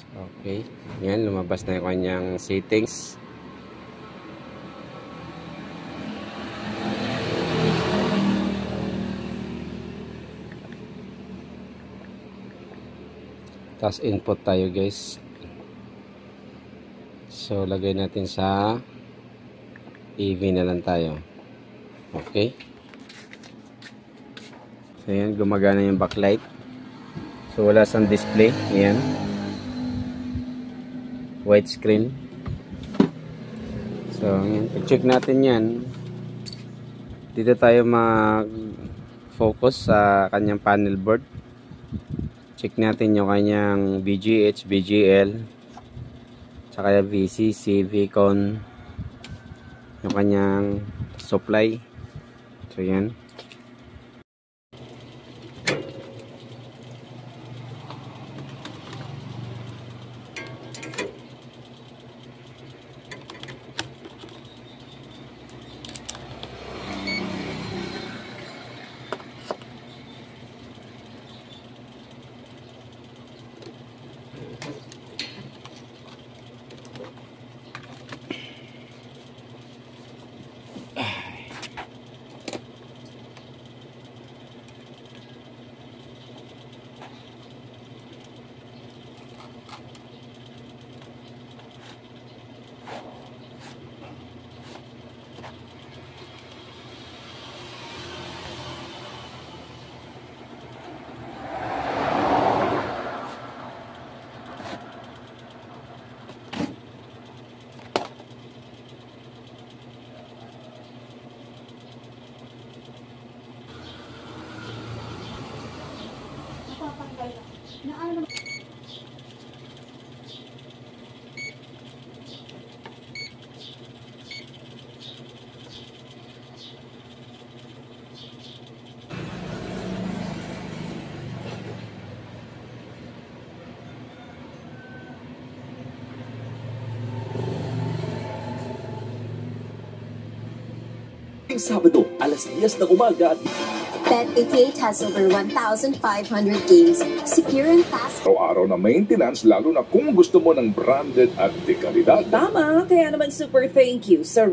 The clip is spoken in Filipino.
Okay. Yan, lumabas na yung kanyang settings. Tapos input tayo guys. So lagay natin sa EV na lang tayo. Okay. So yan, gumagana yung backlight. So wala sang display. Ayan. White screen. So yan, check natin yan. Dito tayo mag-focus sa kanyang panel board. Check natin yung kanyang BGH, BGL, tsaka VCC, VCON, yung kanyang supply. So yan. Sabado, alas 10 ng umaga. Bet88 has over 1,500 games, secure and fast. Araw-araw na maintenance, lalo na kung gusto mo ng branded at de kalidad. Tama, kaya naman super thank you sa